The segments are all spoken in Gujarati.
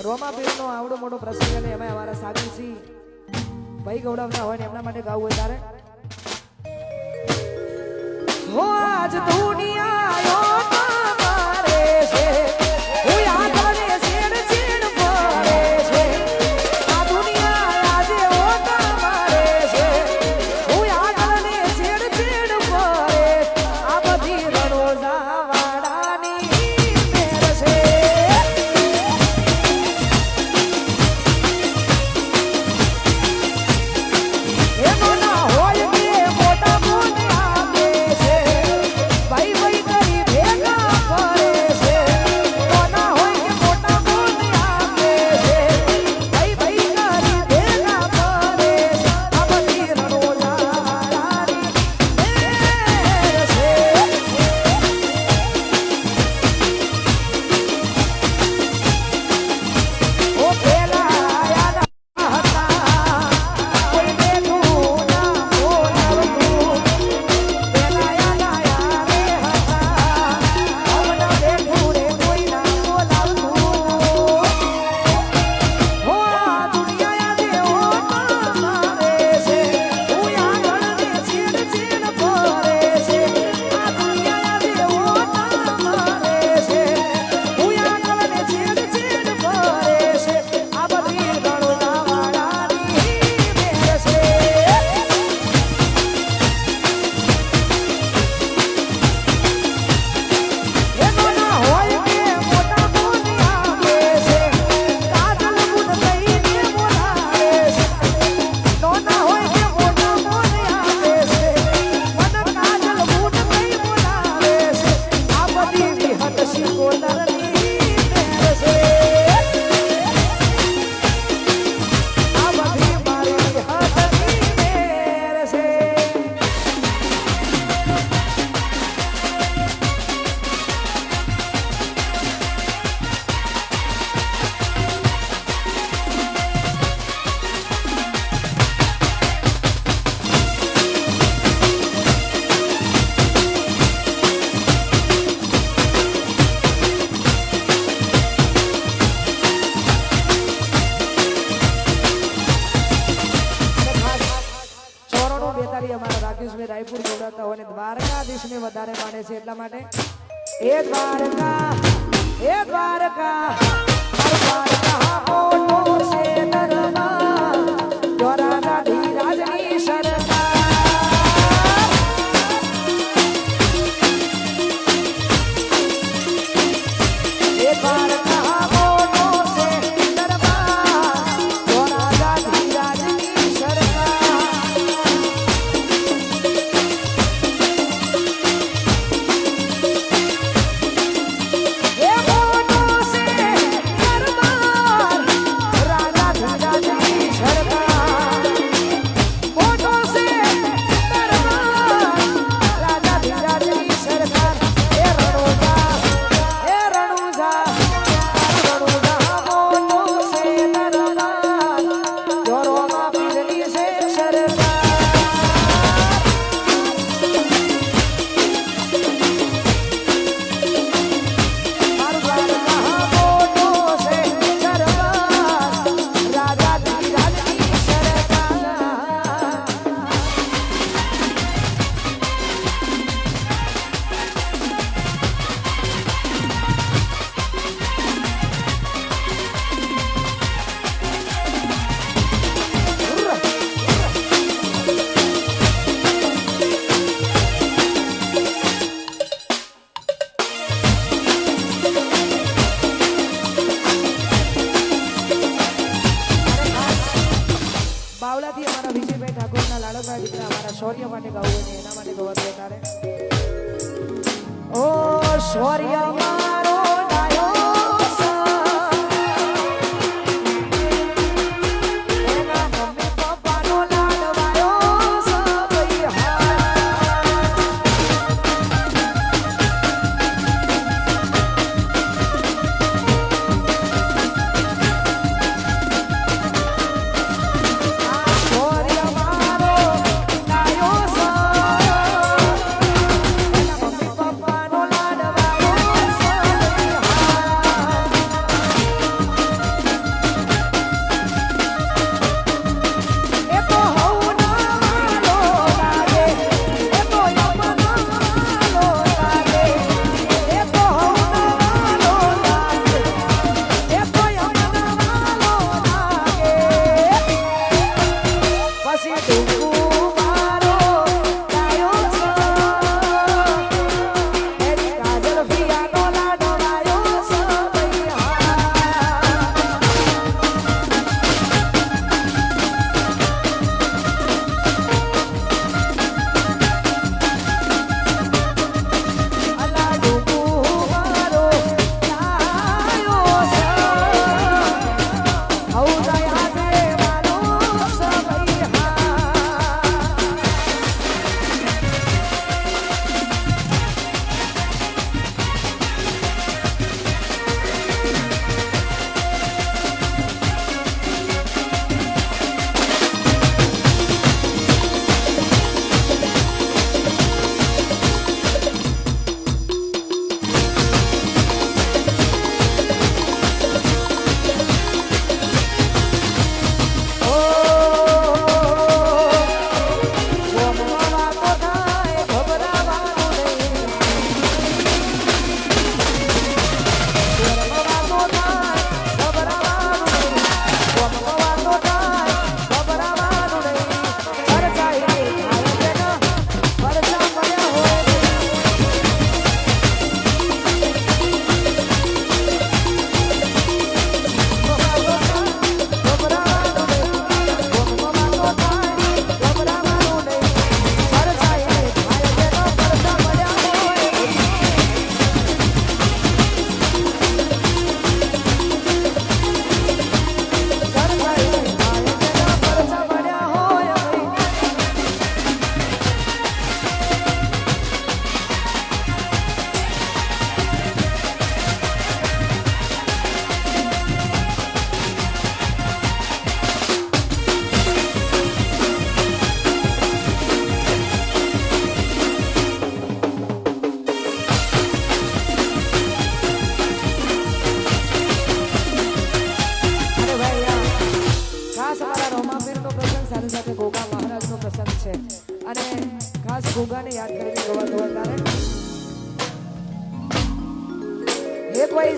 રોમાપીરનો આવડો મોટો પ્રસંગ અને એમાં અમારા સાગરસિંહ ભાઈ ગૌડવના હોય ને એમના માટે ગાવું હોય તારે હો આજ દુનિયા તમારે છે હું આધારે છેડ છેડ પડે છે આ દુનિયા આજે ઓ તમારે છે હું આધારે છેડ છેડ પડે આ બધી રણોજા વાડાની મેર છે એનો ના હોય કે મોટા મોટા છે ભાઈ ભાઈ કરી ભેગા કરે છે તો ના હોય કે મોટા મોટા છે ભાઈ ભાઈ કરી ભેગા કરે છે આ બધી રણોજા વાળાની મેર છે ઓ પેલા આયા હતા કોઈ બેઠું ના બોલાવતું પેલા આયા રે હતા હમણાં બેઠું રે કોઈ ના બોલાવતું હો આ દુનિયા આજે ઓ તમારે છે હું આગળ ને છેડ છેડ ફરે છે આ દુનિયા આજે ઓ તમારે છે હું આગળ ને છેડ છેડ ફરે છે આ બધી રણોજા વાળાની મેર છે એનો ના હોય કે મોટા મોનિયા છે કાજલ બુન લઈને બોલાવે છે નો ના હોય કે મોટા મોનિયા છે મન કાજલ બુન લઈ બોલાવે છે આ બધી વિહત શિકોતરની મેર છે આ બધી મારી વિહતની મેર છે ચોરોનું બેતાળી અમારા રાકેશભાઈ રાયપુર જોડાતા હોય ને દ્વારકાધીશને વધારે માને છે એટલા માટે એ દ્વારકા મારું દ્વારકા મોટો છે દરબાર દ્વારકા ધીરાજની સરકાર એ દ્વારકા મોટો છે દરબાર દ્વારકા ધીરાજની સરકાર એ મોટો છે દરબાર રાજા ધીરાજની સરકાર મોટો છે દરબાર રાજા ધીરાજની સરકાર એ રણોજા મોટો છે દરબાર જોરોમાં પીરની છે સરકાર મારું દ્વારકા મોટો છે દરબાર રાજા ધીરાજની સરકાર બાવલાથી અમારા વિજયભાઈ ઠાકોરના લાડકડા દીકરા અમારા શૌર્ય માટે ગાવું હોય ને એના માટે ગવત તારે ઓ શૌર્ય મારો ડાયો એના મમ્મી પપ્પાનો લાડવાયો સબઈ હા શૌર્ય મારો ડાયો એના મમ્મી પપ્પાનો લાડવાયો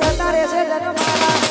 જતા રહેશે જન મારા